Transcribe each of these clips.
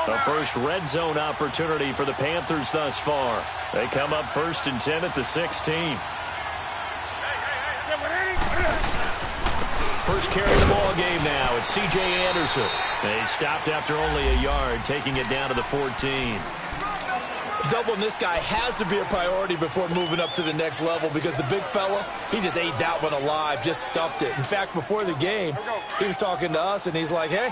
A first red zone opportunity for the Panthers thus far. They come up 1st and 10 at the 16. First carry of the ball game now. It's C.J. Anderson. They stopped after only a yard, taking it down to the 14. Doubling this guy has to be a priority before moving up to the next level because the big fella, he just ate that one alive, just stuffed it. In fact, before the game, he was talking to us, and he's like, hey,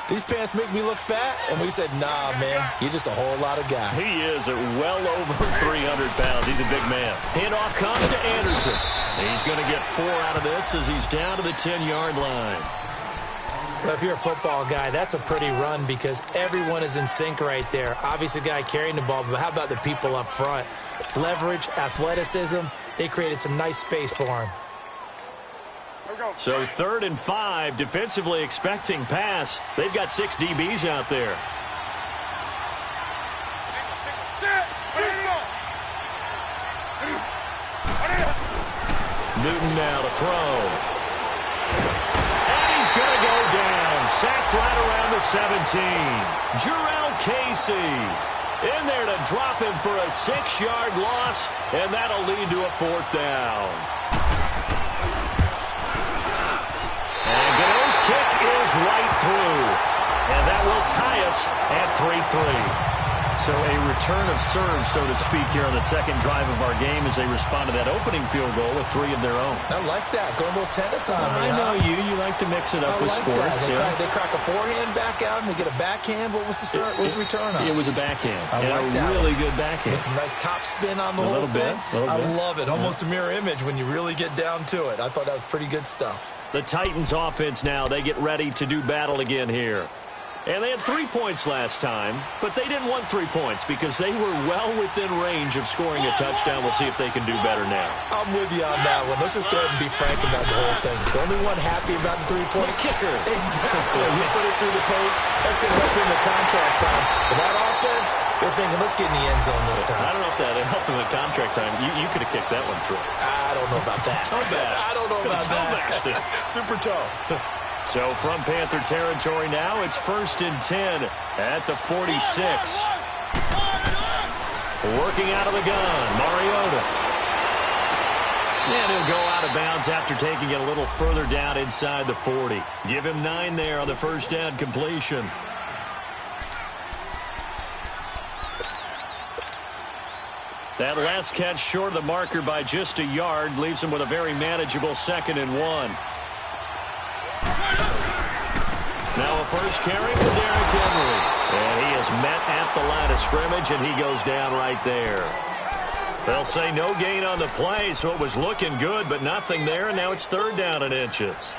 these pants make me look fat. And we said, nah, man, you're just a whole lot of guy. He is at well over 300 pounds. He's a big man. Handoff comes to Anderson. He's going to get 4 out of this as he's down to the 10-yard line. Well, if you're a football guy, that's a pretty run because everyone is in sync right there. Obviously, the guy carrying the ball, but how about the people up front? Leverage, athleticism, they created some nice space for him. So 3rd and 5, defensively expecting pass. They've got 6 DBs out there. Newton now to throw. And he's going to go down. Sacked right around the 17. Jarrell Casey in there to drop him for a 6-yard loss, and that'll lead to a 4th down. And Gano's kick is right through. And that will tie us at 3-3. So a return of serve, so to speak, here on the second drive of our game as they respond to that opening field goal with 3 of their own. I like that. Going a little tennis on me. I know you. You like to mix it up with sports. They crack a forehand back out and they get a backhand. What was the return on? It was a backhand. I like a really good backhand. With some nice top spin on the whole thing. I love it. Almost a mirror image when you really get down to it. I thought that was pretty good stuff. The Titans offense now, they get ready to do battle again here. And they had 3 points last time, but they didn't want 3 points because they were well within range of scoring a touchdown. We'll see if they can do better now. I'm with you on that one. Let's just go ahead and be frank about the whole thing. The only one happy about the 3-point kicker. Exactly. He put it through the post. That's going to help him in contract time. But that offense, they're thinking, let's get in the end zone this time. I don't know if that helped him in contract time. You could have kicked that one through. I don't know about that. I don't know about that. Super toe. So from Panther territory now, it's 1st and 10 at the 46. Working out of the gun, Mariota. And he'll go out of bounds after taking it a little further down inside the 40. Give him 9 there on the first down completion. That last catch short of the marker by just a yard leaves him with a very manageable 2nd and 1. Now a first carry for Derrick Henry. And he is met at the line of scrimmage, and he goes down right there. They'll say no gain on the play, so it was looking good, but nothing there, and now it's 3rd down and inches.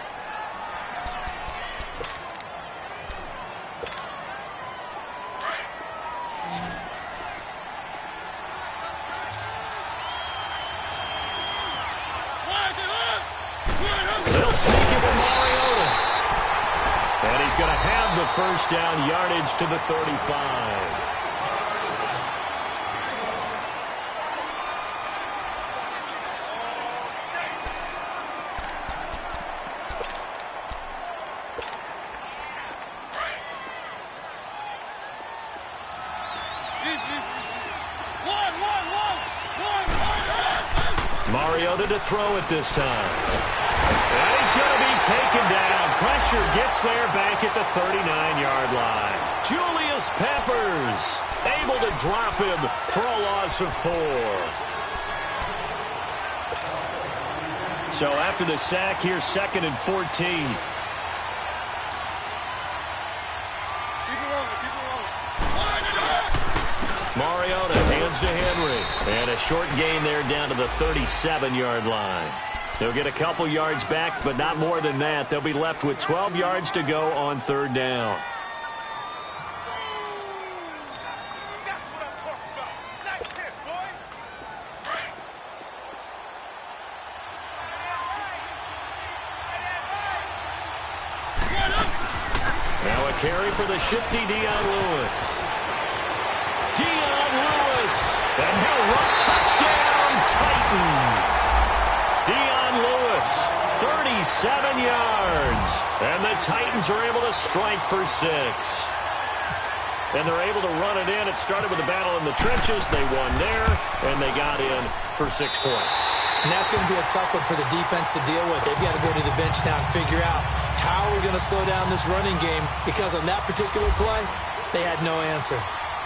They'll sneak it with Mariota. And he's going to have the first down, yardage to the 35. Mariota to throw it this time. And he's going to be taken down. Pressure gets there back at the 39-yard line. Julius Peppers able to drop him for a loss of 4. So after the sack, here's 2nd and 14. Mariota hands to Henry. And a short gain there down to the 37-yard line. They'll get a couple yards back, but not more than that. They'll be left with 12 yards to go on 3rd down. Now a carry for the shifty Dion Lewis. And he'll run touchdown, Titans. Dion Lewis, 37 yards. And the Titans are able to strike for 6. and they're able to run it in. It started with a battle in the trenches. They won there, and they got in for 6 points. And that's going to be a tough one for the defense to deal with. They've got to go to the bench now and figure out how we're going to slow down this running game, because on that particular play, they had no answer.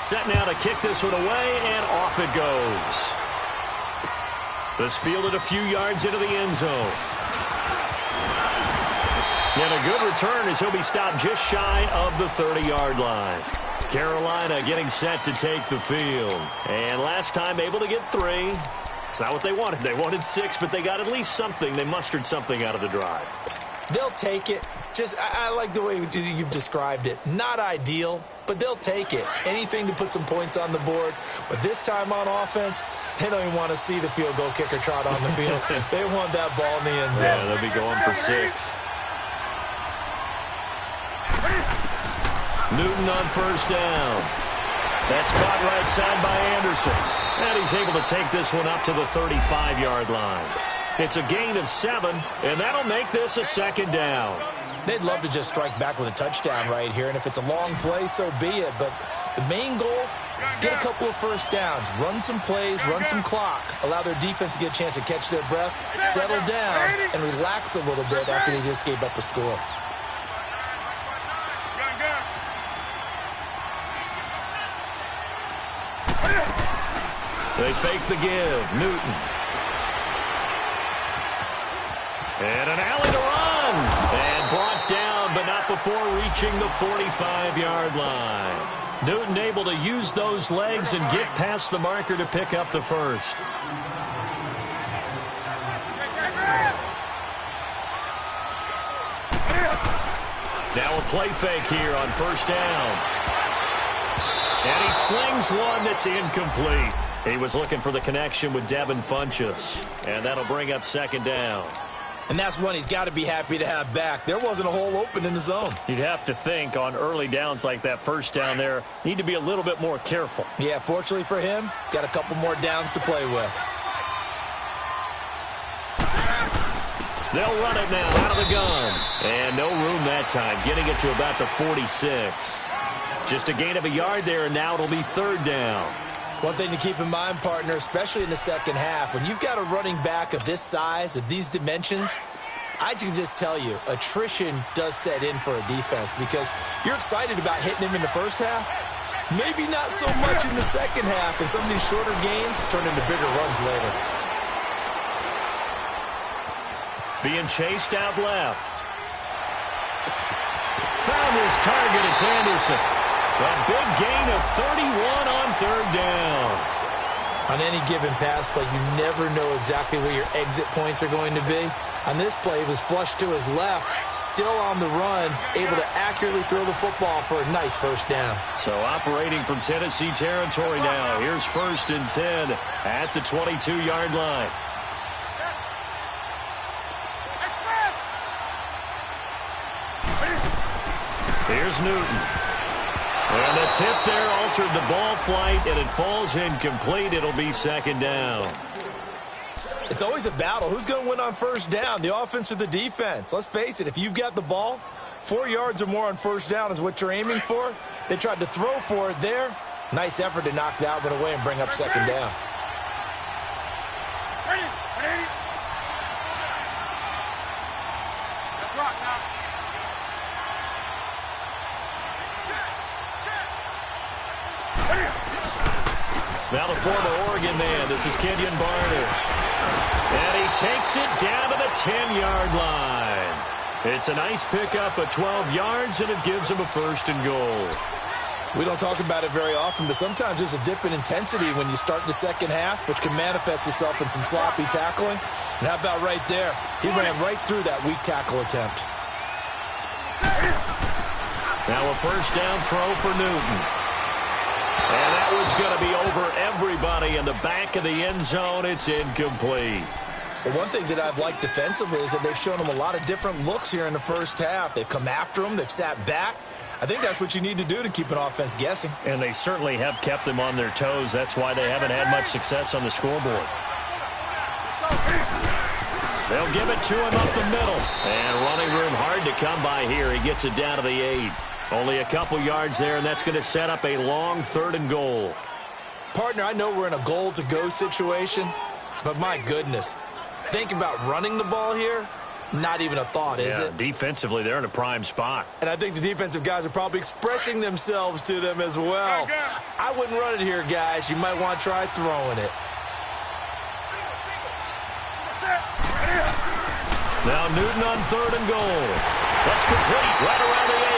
Set now to kick this one away, and off it goes. This fielded a few yards into the end zone. And a good return as he'll be stopped just shy of the 30-yard line. Carolina getting set to take the field. And last time able to get 3. It's not what they wanted. They wanted 6, but they got at least something. They mustered something out of the drive. They'll take it. I like the way you've described it. Not ideal, but they'll take it. Anything to put some points on the board. But this time on offense, they don't even want to see the field goal kicker trot on the field. They want that ball in the end zone. Yeah, they'll be going for 6. Newton on first down. That's caught right side by Anderson. And he's able to take this one up to the 35-yard line. It's a gain of 7, and that'll make this a 2nd down. They'd love to just strike back with a touchdown right here, and if it's a long play, so be it. But the main goal, get a couple of first downs, run some plays, run some clock, allow their defense to get a chance to catch their breath, settle down, and relax a little bit after they just gave up a score. They fake the give. Newton. And an alley to run. And brought down, but not before reaching the 45-yard line. Newton able to use those legs and get past the marker to pick up the first. Now a play fake here on first down. And he slings one that's incomplete. He was looking for the connection with Devin Funchess. And that'll bring up 2nd down. And that's one he's got to be happy to have back. There wasn't a hole open in the zone. You'd have to think on early downs like that first down there, need to be a little bit more careful. Yeah, fortunately for him, got a couple more downs to play with. They'll run it now out of the gun. And no room that time, getting it to about the 46. Just a gain of a yard there, and now it'll be 3rd down. One thing to keep in mind, partner, especially in the second half, when you've got a running back of this size, of these dimensions, I can just tell you, attrition does set in for a defense because you're excited about hitting him in the first half. Maybe not so much in the second half, and some of these shorter gains turn into bigger runs later. Being chased out left. Found his target, it's Anderson. A big gain of 31 on 3rd down. On any given pass play, you never know exactly where your exit points are going to be. On this play, he was flushed to his left, still on the run, able to accurately throw the football for a nice first down. So operating from Tennessee territory now. Here's 1st and 10 at the 22-yard line. Here's Newton. And the tip there altered the ball flight, and it falls incomplete. It'll be 2nd down. It's always a battle. Who's going to win on first down, the offense or the defense? Let's face it, if you've got the ball, 4 yards or more on first down is what you're aiming for. They tried to throw for it there. Nice effort to knock that one away and bring up 2nd down. Now the former Oregon man, this is Kenyon Barner. And he takes it down to the 10-yard line. It's a nice pickup of 12 yards, and it gives him a 1st and goal. We don't talk about it very often, but sometimes there's a dip in intensity when you start the second half, which can manifest itself in some sloppy tackling. And how about right there? He ran right through that weak tackle attempt. Now a first down throw for Newton. And that one's going to be over everybody in the back of the end zone. It's incomplete. Well, one thing that I've liked defensively is that they've shown him a lot of different looks here in the first half. They've come after him. They've sat back. I think that's what you need to do to keep an offense guessing. And they certainly have kept them on their toes. That's why they haven't had much success on the scoreboard. They'll give it to him up the middle. And running room hard to come by here. He gets it down to the 8. Only a couple yards there, and that's going to set up a long 3rd and goal. Partner, I know we're in a goal-to-go situation, but my goodness, think about running the ball here. Not even a thought, is it? Defensively, they're in a prime spot. And I think the defensive guys are probably expressing themselves to them as well. I wouldn't run it here, guys. You might want to try throwing it. Now Newton on 3rd and goal. That's complete right around the 8.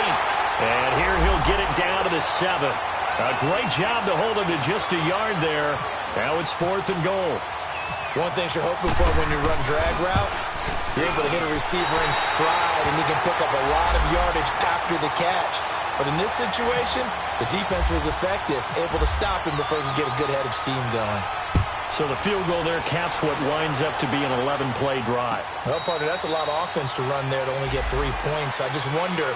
And here he'll get it down to the 7. A great job to hold him to just a yard there. Now it's 4th and goal. One thing you're hoping for when you run drag routes, you're able to hit a receiver in stride, and he can pick up a lot of yardage after the catch. But in this situation, the defense was effective, able to stop him before he could get a good head of steam going. So the field goal there caps what winds up to be an 11-play drive. Well, partner, that's a lot of offense to run there to only get 3 points. I just wonder,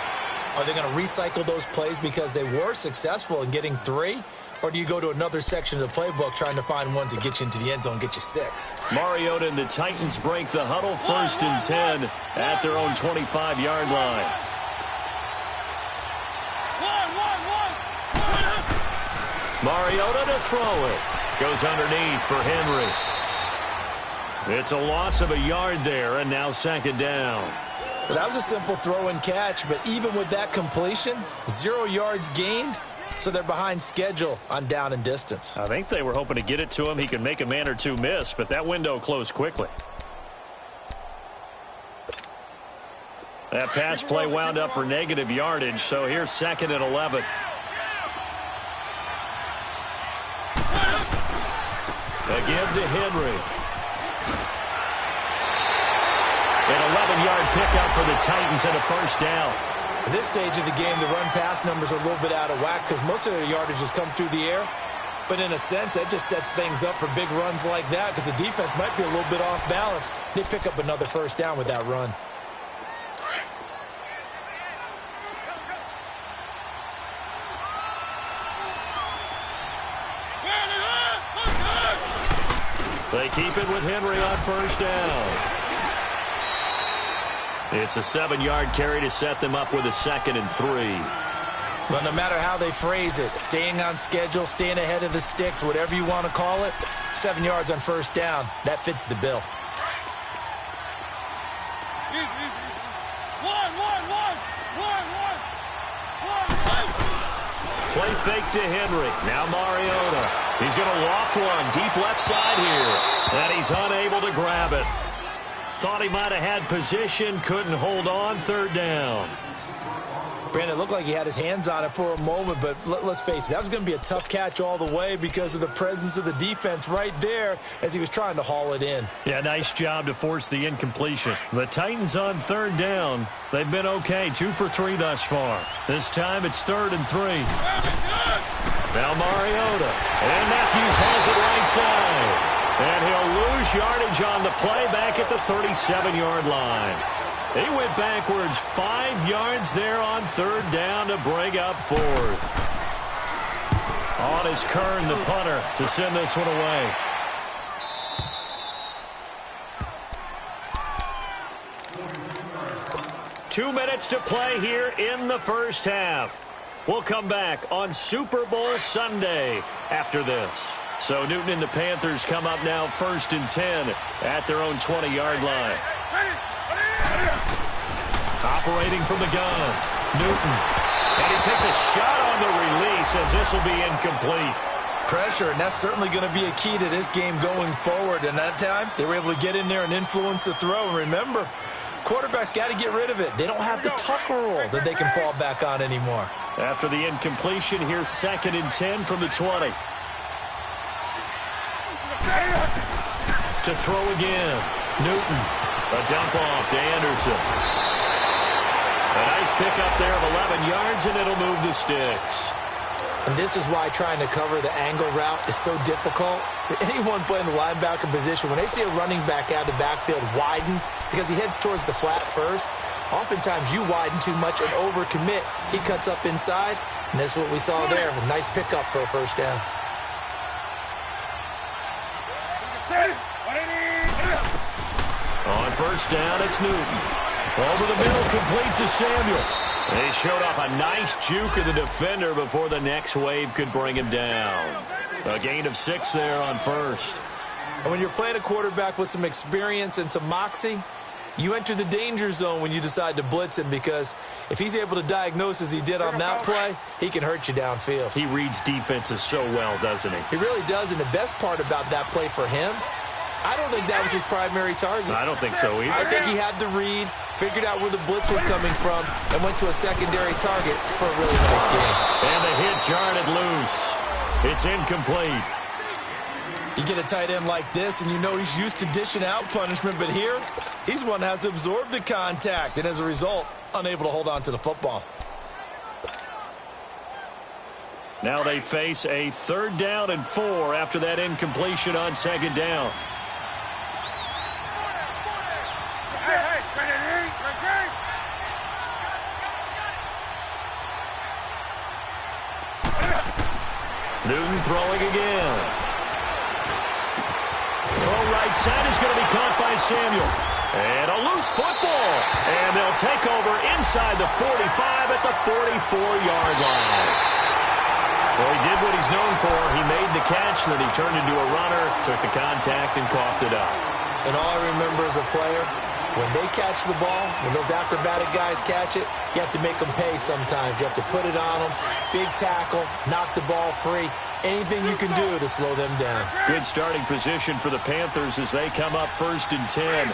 are they going to recycle those plays because they were successful in getting 3? Or do you go to another section of the playbook trying to find ones that get you into the end zone and get you 6? Mariota and the Titans break the huddle, 1st and 10 at their own 25-yard line. Mariota to throw it. Goes underneath for Henry. It's a loss of a yard there, and now 2nd down. Well, that was a simple throw and catch, but even with that completion, 0 yards gained. So they're behind schedule on down and distance. I think they were hoping to get it to him. He could make a man or two miss, but that window closed quickly. That pass play wound up for negative yardage, so here's 2nd and 11. A give to Henry. An 11-yard pickup for the Titans and a 1st down. At this stage of the game, the run-pass numbers are a little bit out of whack because most of their yardage has come through the air. But in a sense, that just sets things up for big runs like that because the defense might be a little bit off balance. They pick up another 1st down with that run. They keep it with Henry on 1st down. It's a 7-yard carry to set them up with a 2nd and 3. But no matter how they phrase it, staying on schedule, staying ahead of the sticks, whatever you want to call it, 7 yards on 1st down, that fits the bill. Play fake to Henry. Now Mariota. He's going to loft one deep left side here. And he's unable to grab it. Thought he might have had position, couldn't hold on, 3rd down. Brandon, it looked like he had his hands on it for a moment, but let's face it, that was going to be a tough catch all the way because of the presence of the defense right there as he was trying to haul it in. Yeah, nice job to force the incompletion. The Titans on 3rd down. They've been okay, 2 for 3 thus far. This time it's 3rd and 3. Now Mariota. And Matthews has it right side. And he'll lose yardage on the play back at the 37-yard line. He went backwards 5 yards there on 3rd down to bring up 4th. On is Kern, the punter, to send this one away. Two minutes to play here in the 1st half. We'll come back on Super Bowl Sunday after this. So Newton and the Panthers come up now 1st and 10 at their own 20-yard line. Operating from the gun, Newton. And he takes a shot on the release as this will be incomplete. Pressure, and that's certainly going to be a key to this game going forward. And that time, they were able to get in there and influence the throw. And remember, quarterbacks got to get rid of it. They don't have the tuck rule that they can fall back on anymore. After the incompletion, here's 2nd and 10 from the 20. To throw again, Newton. A dump off to Anderson. A nice pickup there of 11 yards, and it'll move the sticks. And this is why trying to cover the angle route is so difficult. Anyone playing the linebacker position, when they see a running back out of the backfield widen because he heads towards the flat first, oftentimes you widen too much and overcommit. He cuts up inside, and that's what we saw there. A nice pickup for a 1st down. On 1st down, it's Newton. Over the middle, complete to Samuel. They showed off a nice juke of the defender before the next wave could bring him down. A gain of 6 there on first. And when you're playing a quarterback with some experience and some moxie, you enter the danger zone when you decide to blitz him, because if he's able to diagnose as he did on that play, he can hurt you downfield. He reads defenses so well, doesn't he? He really does, and the best part about that play for him, I don't think that was his primary target. I don't think so either. I think he had the read, figured out where the blitz was coming from, and went to a secondary target for a really nice game. And the hit jarred it loose. It's incomplete. You get a tight end like this, and you know he's used to dishing out punishment, but here, he's one that has to absorb the contact, and as a result, unable to hold on to the football. Now they face a 3rd down and 4 after that incompletion on 2nd down. Newton throwing again. Throw right side is going to be caught by Samuel. And a loose football. And they'll take over inside the 45 at the 44-yard line. Well, he did what he's known for. He made the catch, then he turned into a runner, took the contact, and coughed it up. And all I remember as a player, when they catch the ball, when those acrobatic guys catch it, you have to make them pay sometimes. You have to put it on them, big tackle, knock the ball free. Anything you can do to slow them down. Good starting position for the Panthers as they come up 1st and 10.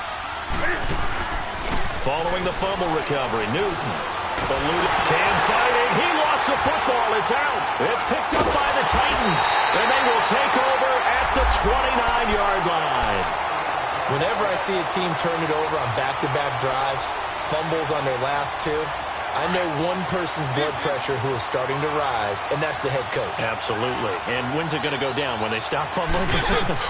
Following the fumble recovery, Newton. Eluded. Cam fighting. He lost the football. It's out. It's picked up by the Titans. And they will take over at the 29-yard line. Whenever I see a team turn it over on back-to-back drives, fumbles on their last 2, I know one person's blood pressure who is starting to rise, and that's the head coach. Absolutely. And when's it going to go down? When they stop fumbling?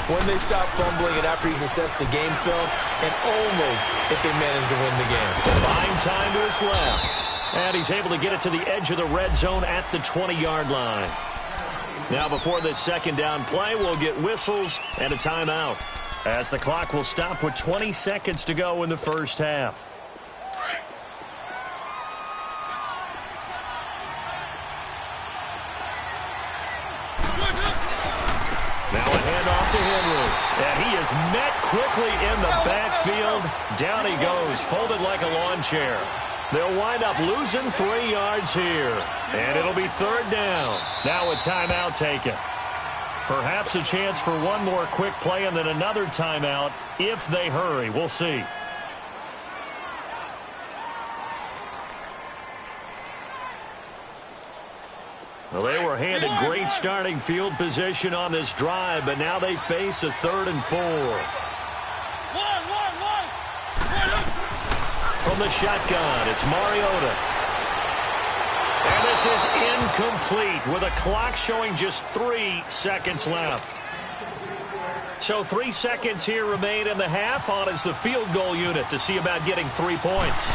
When they stop fumbling and after he's assessed the game film, and only if they manage to win the game. Buying time to his left. And he's able to get it to the edge of the red zone at the 20-yard line. Now before this 2nd down play, we'll get whistles and a timeout, as the clock will stop with 20 seconds to go in the first half. Now a handoff to Henry. And he is met quickly in the backfield. Down he goes, folded like a lawn chair. They'll wind up losing 3 yards here. And it'll be 3rd down. Now a timeout taken. Perhaps a chance for one more quick play and then another timeout if they hurry. We'll see. Well, they were handed great starting field position on this drive, but now they face a 3rd and 4. From the shotgun, it's Mariota. And this is incomplete with a clock showing just 3 seconds left. So 3 seconds here remain in the half. On is the field goal unit to see about getting 3 points.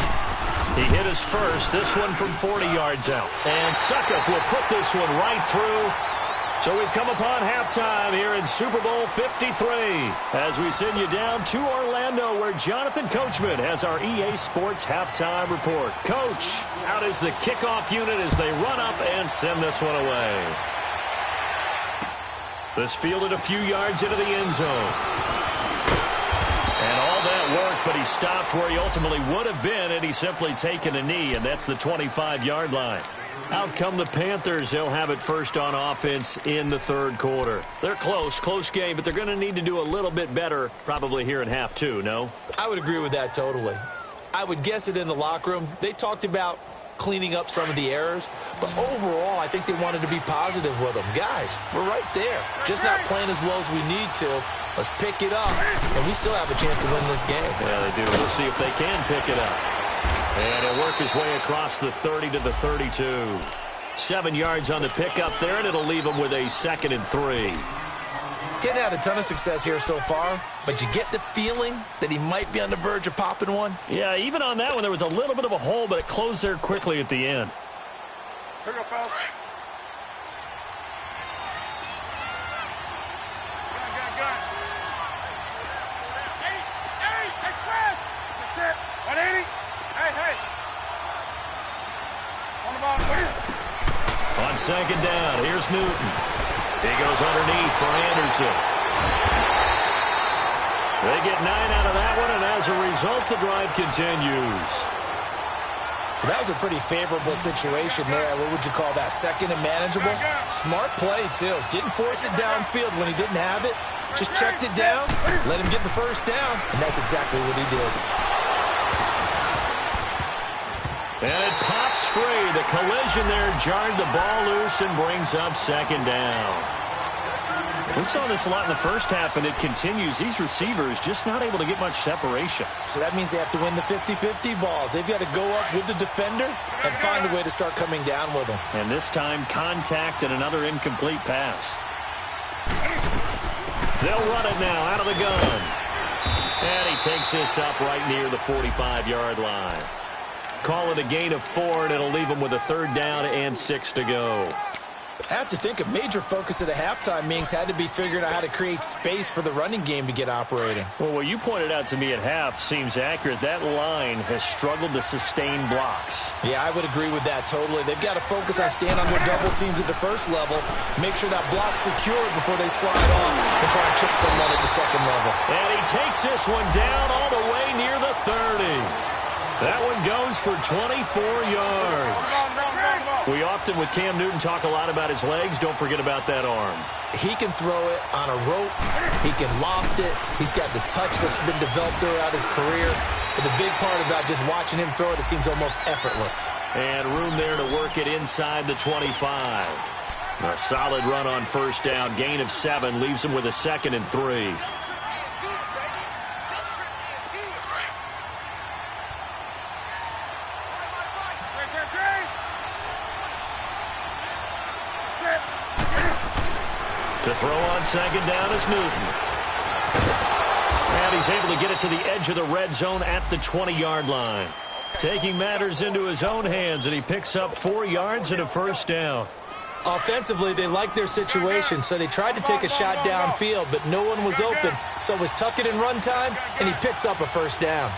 He hit his first, this one from 40 yards out. And Suckup will put this one right through. So we've come upon halftime here in Super Bowl 53 as we send you down to Orlando, where Jonathan Coachman has our EA Sports halftime report. Coach, out is the kickoff unit as they run up and send this one away. This fielded a few yards into the end zone. And all that work, but he stopped where he ultimately would have been, and he's simply taken a knee, and that's the 25-yard line. Out come the Panthers. They'll have it first on offense in the 3rd quarter. They're close game, but they're going to need to do a little bit better probably here in half 2, no? I would agree with that totally. I would guess it in the locker room. They talked about cleaning up some of the errors, but overall, I think they wanted to be positive with them. Guys, we're right there. Just not playing as well as we need to. Let's pick it up, and we still have a chance to win this game. Yeah, they do. We'll see if they can pick it up. And he'll work his way across the 30 to the 32. 7 yards on the pickup there, and it'll leave him with a 2nd and 3. Getting had a ton of success here so far, but you get the feeling that he might be on the verge of popping one. Yeah, even on that one, there was a little bit of a hole, but it closed there quickly at the end. Pick up, pal. Gun. Hey, express! That's it. 180. Hey. On second down, here's Newton. He goes underneath for Anderson. They get 9 out of that one, and as a result, the drive continues. That was a pretty favorable situation there. What would you call that? Second and manageable? Smart play, too. Didn't force it downfield when he didn't have it. Just checked it down, let him get the first down, and that's exactly what he did. And it pops free. The collision there jarred the ball loose and brings up second down. We saw this a lot in the first half, and it continues. These receivers just not able to get much separation. So that means they have to win the 50-50 balls. They've got to go up with the defender and find a way to start coming down with them. And this time, contact and another incomplete pass. They'll run it now out of the gun. And he takes this up right near the 45-yard line. Call it a gain of 4, and it'll leave them with a third down and 6 to go. I have to think a major focus of the halftime meetings had to be figuring out how to create space for the running game to get operating. Well, what you pointed out to me at half seems accurate. That line has struggled to sustain blocks. Yeah, I would agree with that totally. They've got to focus on staying on their double teams at the first level, make sure that block's secured before they slide off and try and chip someone at the second level. And he takes this one down all the way near the 30. That one goes for 24 yards. We often, with Cam Newton, talk a lot about his legs. Don't forget about that arm. He can throw it on a rope. He can loft it. He's got the touch that's been developed throughout his career. But the big part about just watching him throw it, it seems almost effortless. And room there to work it inside the 25. A solid run on first down. Gain of 7 leaves him with a 2nd and 3. To throw on second down is Newton. And he's able to get it to the edge of the red zone at the 20-yard line. Taking matters into his own hands, and he picks up 4 yards and a first down. Offensively, they liked their situation, so they tried to take a shot downfield, but no one was open. So it was tuck it in run time, and he picks up a first down.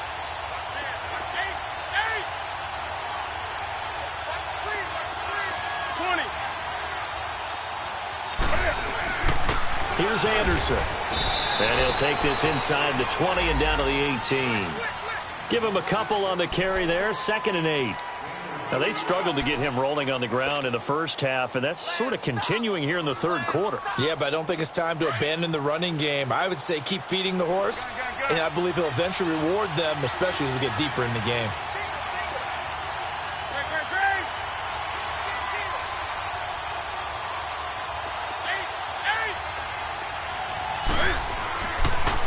Here's Anderson. And he'll take this inside the 20 and down to the 18. Give him a couple on the carry there, 2nd and 8. Now, they struggled to get him rolling on the ground in the first half, and that's sort of continuing here in the third quarter. Yeah, but I don't think it's time to abandon the running game. I would say keep feeding the horse, and I believe he'll eventually reward them, especially as we get deeper in the game.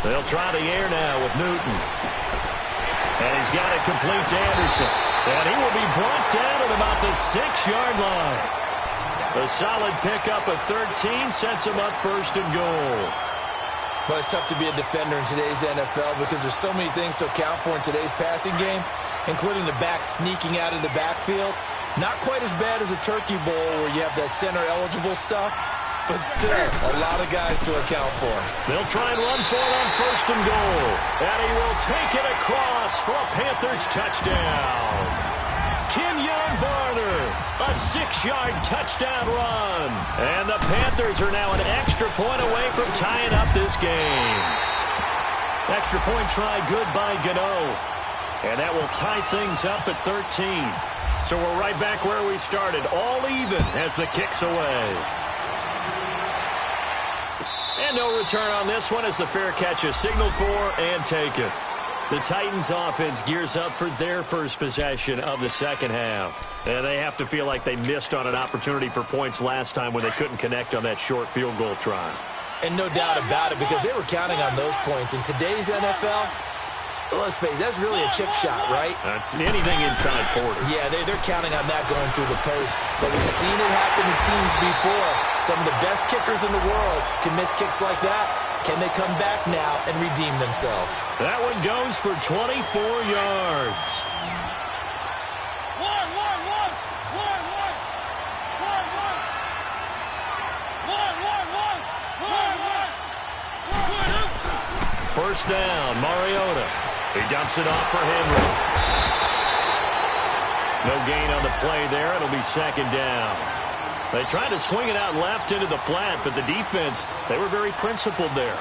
They'll try the air now with Newton. And he's got it complete to Anderson. And he will be brought down at about the 6-yard line. A solid pickup of 13 sets him up 1st and goal. Well, it's tough to be a defender in today's NFL because there's so many things to account for in today's passing game, including the back sneaking out of the backfield. Not quite as bad as a turkey bowl where you have that center-eligible stuff. But still, a lot of guys to account for. They'll try and run for it on 1st and goal. And he will take it across for a Panthers touchdown. Kenyon Barner, a 6-yard touchdown run. And the Panthers are now an extra point away from tying up this game. Extra point try good by Gano. And that will tie things up at 13. So we're right back where we started, all even as the kick's away. And no return on this one as the fair catch is signaled for and taken. The Titans offense gears up for their first possession of the second half. And they have to feel like they missed on an opportunity for points last time when they couldn't connect on that short field goal try. And no doubt about it, because they were counting on those points. In today's NFL, let's face it, that's really a chip shot, right? That's anything inside 40. Yeah, they're counting on that going through the post. But we've seen it happen to teams before. Some of the best kickers in the world can miss kicks like that. Can they come back now and redeem themselves? That one goes for 24 yards. First down, Mariota. He dumps it off for Henry. No gain on the play there. It'll be second down. They tried to swing it out left into the flat, but the defense, they were very principled there.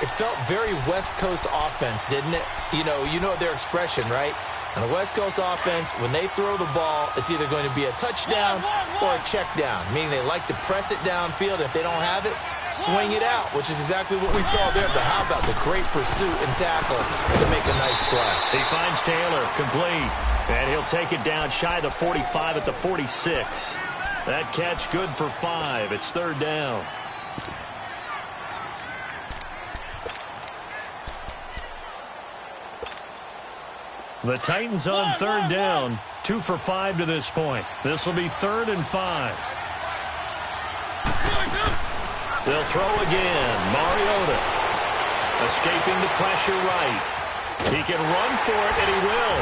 It felt very West Coast offense, didn't it? You know their expression, right? On the West Coast offense, when they throw the ball, it's either going to be a touchdown or a check down, meaning they like to press it downfield. If they don't have it, swing it out, which is exactly what we saw there. But how about the great pursuit and tackle to make a nice play? He finds Taylor, complete, and he'll take it down shy of the 45 at the 46. That catch good for 5. It's third down. The Titans on third down, 2 for 5 to this point. This will be 3rd and 5. They'll throw again. Mariota escaping the pressure right. He can run for it, and he will.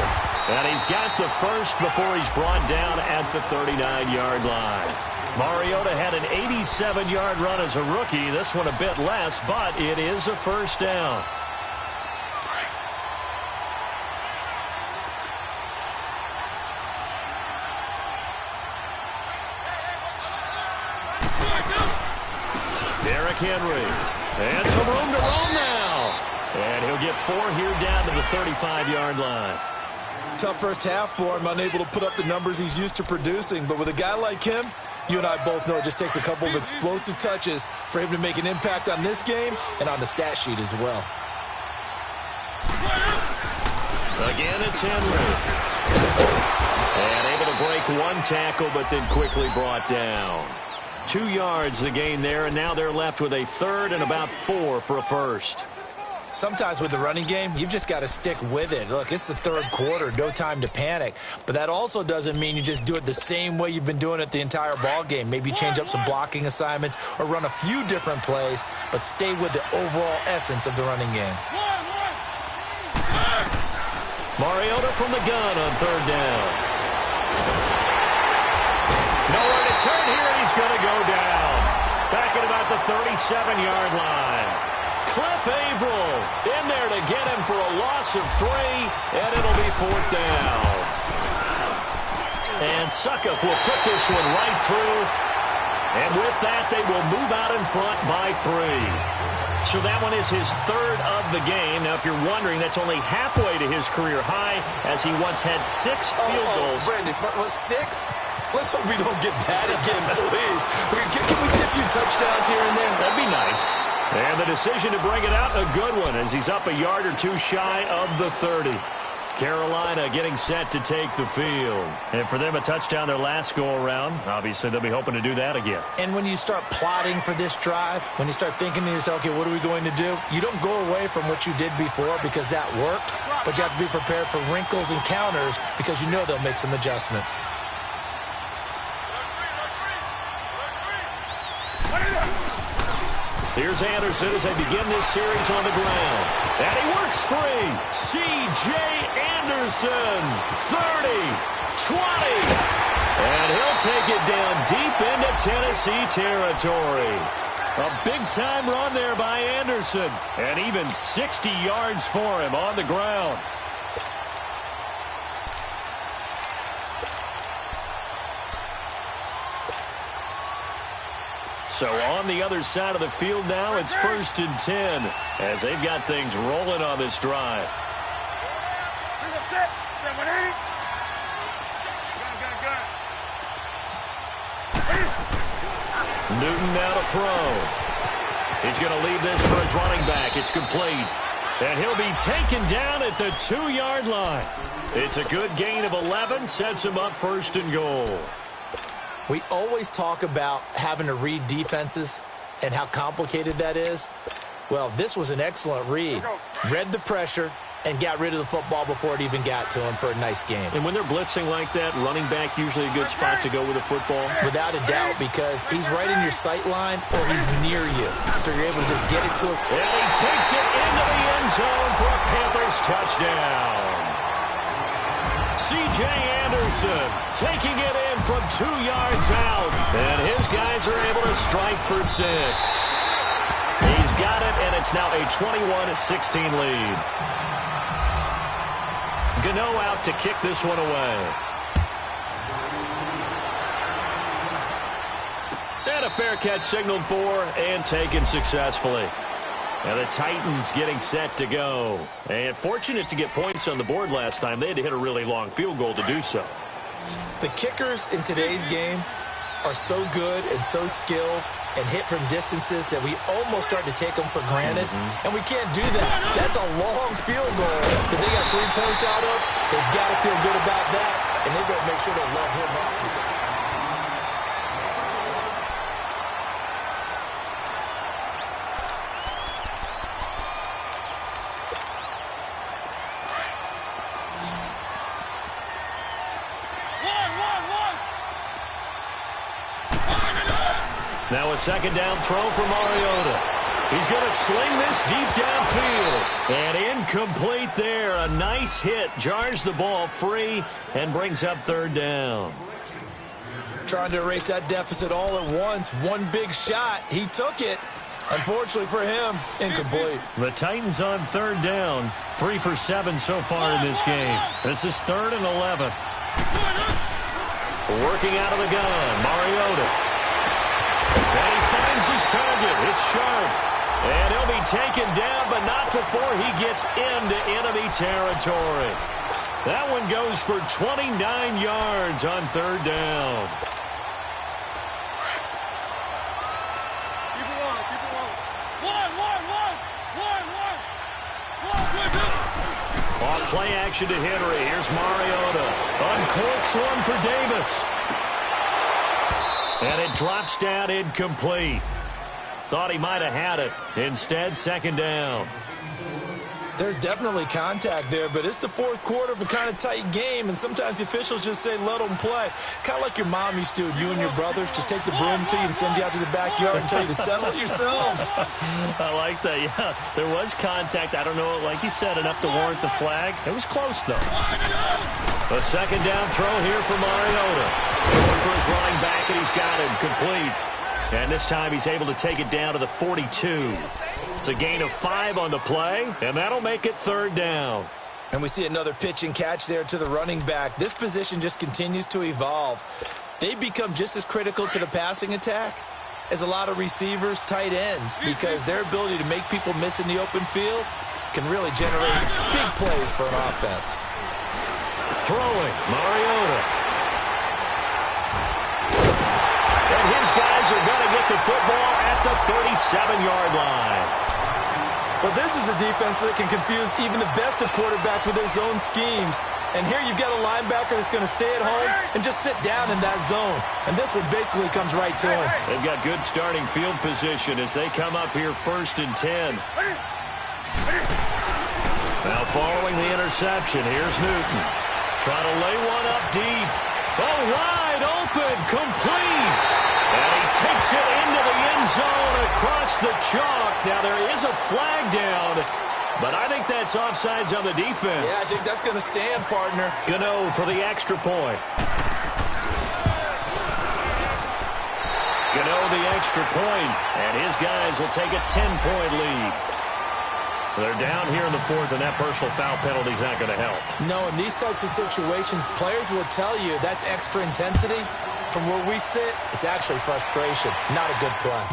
And he's got the first before he's brought down at the 39-yard line. Mariota had an 87-yard run as a rookie. This one a bit less, but it is a first down. Derrick Henry. And some room to roam now. And he'll get 4 here down to the 35-yard line. Tough first half for him, unable to put up the numbers he's used to producing. But with a guy like him, you and I both know it just takes a couple of explosive touches for him to make an impact on this game and on the stat sheet as well. Again, it's Henry. And able to break 1 tackle, but then quickly brought down. 2 yards the gain there, and now they're left with a 3rd and about 4 for a first. Sometimes with the running game, you've just got to stick with it. Look, it's the 3rd quarter, no time to panic. But that also doesn't mean you just do it the same way you've been doing it the entire ball game. Maybe change up some blocking assignments or run a few different plays, but stay with the overall essence of the running game. Mariota from the gun on 3rd down. Nowhere to turn here, and he's going to go down. Back at about the 37-yard line. Cliff Averill in there to get him for a loss of 3, and it'll be 4th down. And Suckup will put this one right through. And with that, they will move out in front by 3. So that one is his 3rd of the game. Now, if you're wondering, that's only halfway to his career high, as he once had 6 field goals. Brandon, what, 6? Let's hope we don't get that again, please. Can we see a few touchdowns here and there? That'd be nice. And the decision to bring it out, a good one, as he's up a yard or 2 shy of the 30. Carolina getting set to take the field. And for them, a touchdown their last go-around. Obviously, they'll be hoping to do that again. And when you start plotting for this drive, when you start thinking to yourself, okay, what are we going to do? You don't go away from what you did before because that worked, but you have to be prepared for wrinkles and counters because you know they'll make some adjustments. Here's Anderson as they begin this series on the ground. And he works free. C.J. Anderson, 30, 20. And he'll take it down deep into Tennessee territory. A big-time run there by Anderson. And even 60 yards for him on the ground. So on the other side of the field now, it's 1st and 10 as they've got things rolling on this drive. Newton now to throw. He's going to leave this for his running back. It's complete. And he'll be taken down at the 2-yard line. It's a good gain of 11, sets him up 1st and goal. We always talk about having to read defenses and how complicated that is. Well, this was an excellent read. Read the pressure and got rid of the football before it even got to him for a nice game. And when they're blitzing like that, running back usually a good spot to go with the football? Without a doubt, because he's right in your sight line or he's near you. So you're able to just get it to him. And he takes it into the end zone for a Panthers touchdown. C.J. Anderson taking it in from 2 yards out. And his guys are able to strike for 6. He's got it, and it's now a 21-16 lead. Gano out to kick this one away. And a fair catch signaled for and taken successfully. And the Titans getting set to go. And fortunate to get points on the board last time. They had to hit a really long field goal to do so. The kickers in today's game are so good and so skilled and hit from distances that we almost start to take them for granted. And we can't do that. That's a long field goal that they got 3 points out of. They've got to feel good about that. And they've got to make sure they love him up. Because now a second down throw for Mariota. He's going to sling this deep downfield. And incomplete there. A nice hit. Jars the ball free and brings up third down. trying to erase that deficit all at once. One big shot. He took it. Unfortunately for him, incomplete. The Titans on third down. 3 for 7 so far in this game. This is 3rd and 11. Working out of the gun, Mariota. And he finds his target. It's sharp. And he'll be taken down, but not before he gets into enemy territory. That one goes for 29 yards on third down. Keep it on, keep it on. One. On play action to Henry. Here's Mariota. Uncorks one for Davis. And it drops down incomplete. Thought he might have had it. Instead, second down. There's definitely contact there, but it's the fourth quarter of a kind of tight game, and sometimes the officials just say, let them play. Kind of like your mom used to with you and your brothers. Just take the broom to you and send you out to the backyard and tell you to settle it yourselves. I like that, yeah. There was contact. I don't know, like you said, enough to warrant the flag. It was close, though. A second down throw here for Mariota. Going for his running back, and he's got it complete. And this time he's able to take it down to the 42. It's a gain of 5 on the play, and that'll make it third down. And we see another pitch and catch there to the running back. This position just continues to evolve. They become just as critical to the passing attack as a lot of receivers, tight ends, because their ability to make people miss in the open field can really generate big plays for an offense. Throwing, Mariota. And his guys are going to get the football at the 37-yard line. Well, this is a defense that can confuse even the best of quarterbacks with their zone schemes. And here you've got a linebacker that's going to stay at home and just sit down in that zone. And this one basically comes right to him. They've got good starting field position as they come up here 1st and 10. Now following the interception, here's Newton. Trying to lay one up deep. Oh, wide open, complete. And he takes it into the end zone across the chalk. Now there is a flag down, but I think that's offsides on the defense. Yeah, I think that's going to stand, partner. Gano for the extra point. Gano the extra point, and his guys will take a 10-point lead. They're down here in the 4th, and that personal foul penalty is not going to help. No, in these types of situations, players will tell you that's extra intensity. From where we sit, it's actually frustration, not a good play.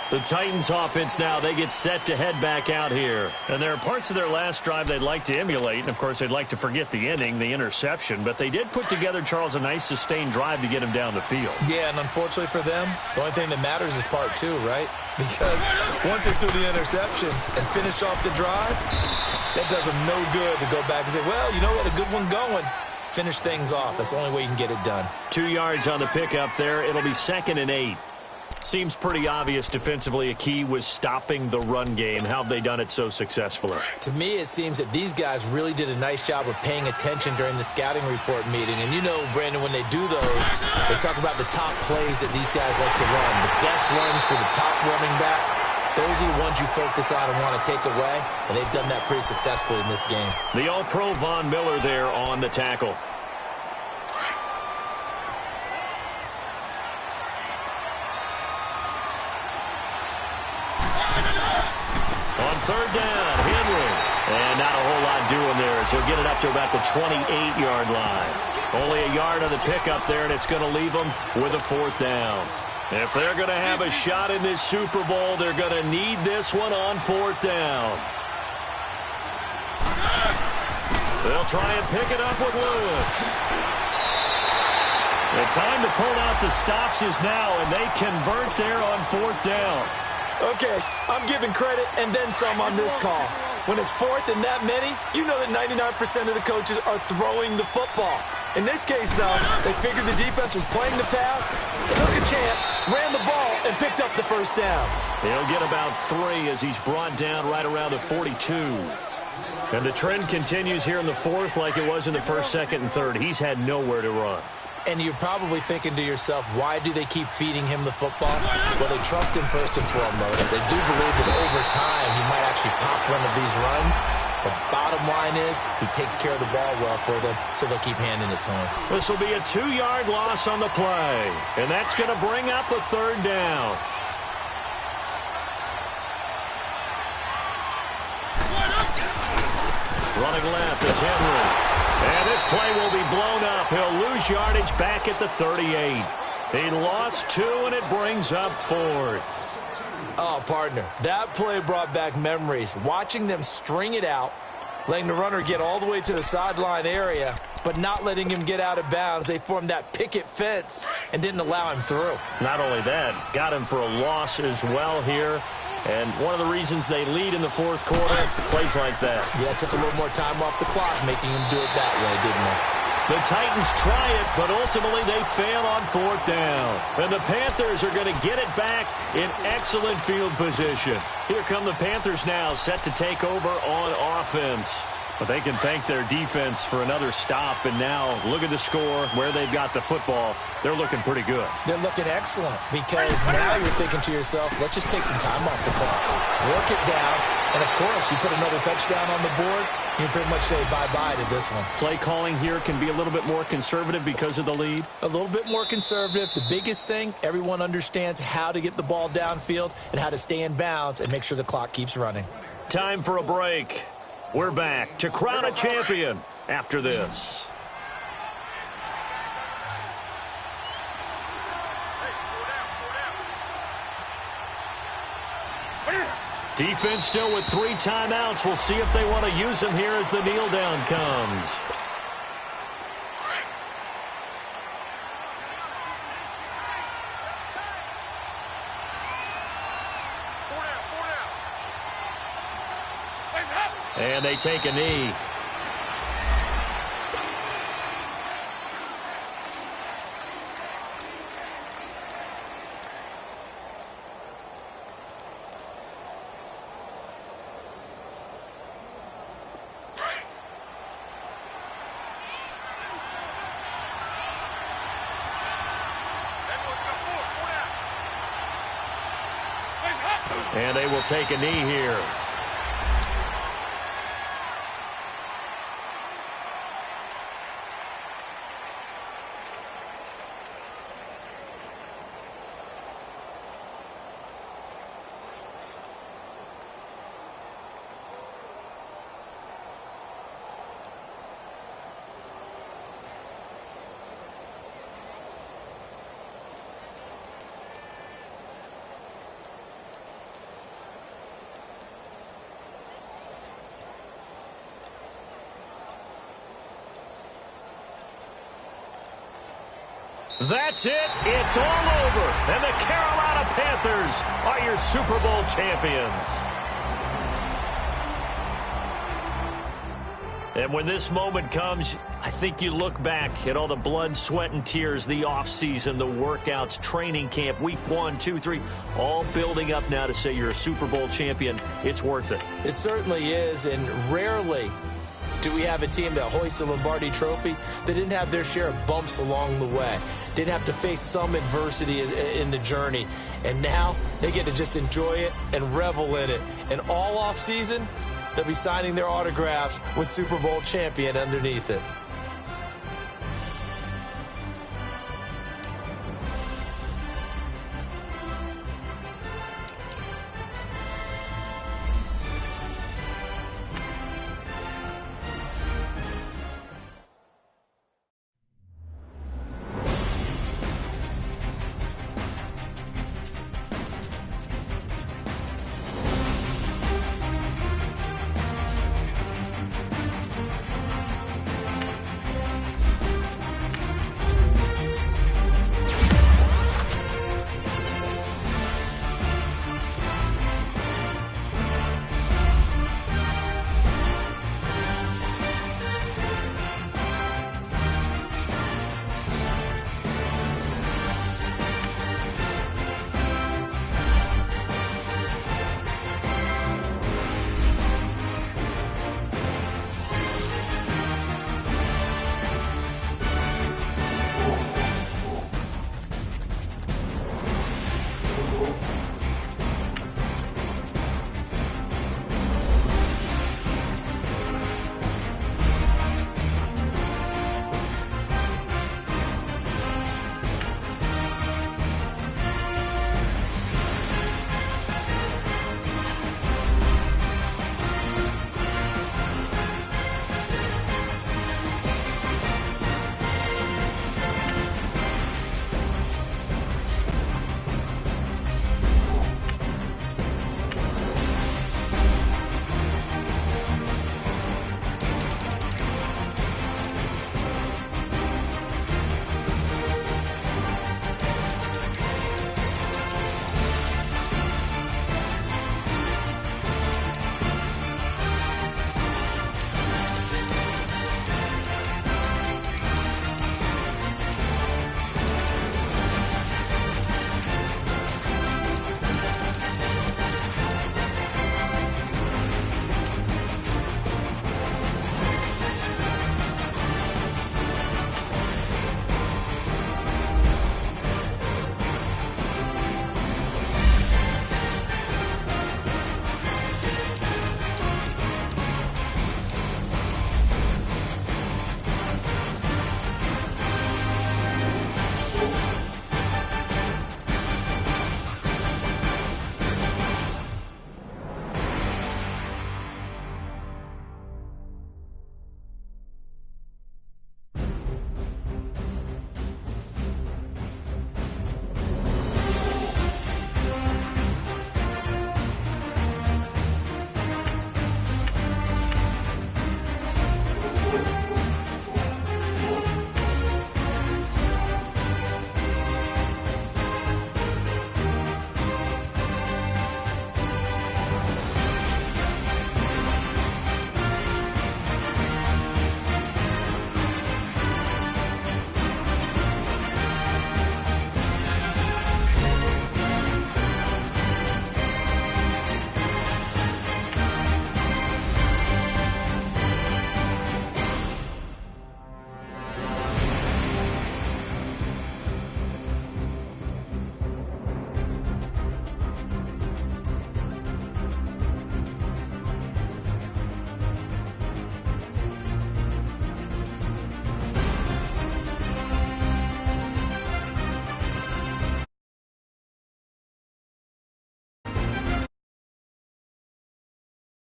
The Titans offense now, they get set to head back out here. And there are parts of their last drive they'd like to emulate. And, of course, they'd like to forget the inning, the interception. But they did put together, Charles, a nice sustained drive to get him down the field. Yeah, and unfortunately for them, the only thing that matters is part 2, right? Because once they threw the interception and finished off the drive, that does them no good to go back and say, well, you know, we had a good one going. Finish things off. That's the only way you can get it done. 2 yards on the pickup there. It'll be 2nd and 8. Seems pretty obvious defensively a key was stopping the run game. How have they done it so successfully? To me, it seems that these guys really did a nice job of paying attention during the scouting report meeting. And you know, Brandon, when they do those, they talk about the top plays that these guys like to run. The best runs for the top running back. Those are the ones you focus on and want to take away. And they've done that pretty successfully in this game. The All-Pro Von Miller there on the tackle. On third down, Henry. And not a whole lot doing there as as he'll get it up to about the 28-yard line. Only a yard on the pickup there, and it's going to leave them with a 4th down. If they're going to have a shot in this Super Bowl, they're going to need this one on 4th down. They'll try and pick it up with Lewis. The time to pull out the stops is now, and they convert there on 4th down. Okay, I'm giving credit and then some on this call. When it's 4th and that many, you know that 99% of the coaches are throwing the football. In this case, though, they figured the defense was playing the pass, took a chance, ran the ball, and picked up the 1st down. He'll get about 3 as he's brought down right around the 42. And the trend continues here in the 4th like it was in the 1st, 2nd, and 3rd. He's had nowhere to run. And you're probably thinking to yourself, why do they keep feeding him the football? Well, they trust him first and foremost. They do believe that over time he might actually pop one of these runs. The bottom line is he takes care of the ball well for them, so they'll keep handing it to him. This will be a 2-yard loss on the play. And that's going to bring up a 3rd down. Running left is Henry. And this play will be blown up. He'll lose yardage back at the 38. He lost 2, and it brings up 4th. Oh, partner, that play brought back memories. Watching them string it out, letting the runner get all the way to the sideline area, but not letting him get out of bounds. They formed that picket fence and didn't allow him through. Not only that, got him for a loss as well here. And one of the reasons they lead in the 4th quarter, plays like that. Yeah, it took a little more time off the clock, making him do it that way, didn't they? The Titans try it, but ultimately they fail on 4th down. And the Panthers are going to get it back in excellent field position. Here come the Panthers now, set to take over on offense. But they can thank their defense for another stop. And now look at the score, where they've got the football. They're looking pretty good. They're looking excellent because now you're thinking to yourself, let's just take some time off the clock. Work it down. And, of course, you put another touchdown on the board, you pretty much say bye-bye to this one. Play calling here can be a little bit more conservative because of the lead. A little bit more conservative. The biggest thing, everyone understands how to get the ball downfield and how to stay in bounds and make sure the clock keeps running. Time for a break. We're back to crown a champion after this. Defense still with 3 timeouts. We'll see if they want to use them here as the kneel down comes. And they take a knee. And they will take a knee here. That's it. It's all over. And the Carolina Panthers are your Super Bowl champions. And when this moment comes, I think you look back at all the blood, sweat, and tears, the offseason, the workouts, training camp, week 1, 2, 3, all building up now to say you're a Super Bowl champion. It's worth it. It certainly is, and rarely do we have a team that hoists the Lombardi Trophy that didn't have their share of bumps along the way, didn't have to face some adversity in the journey, and now they get to just enjoy it and revel in it. And all off season, they'll be signing their autographs with Super Bowl champion underneath it.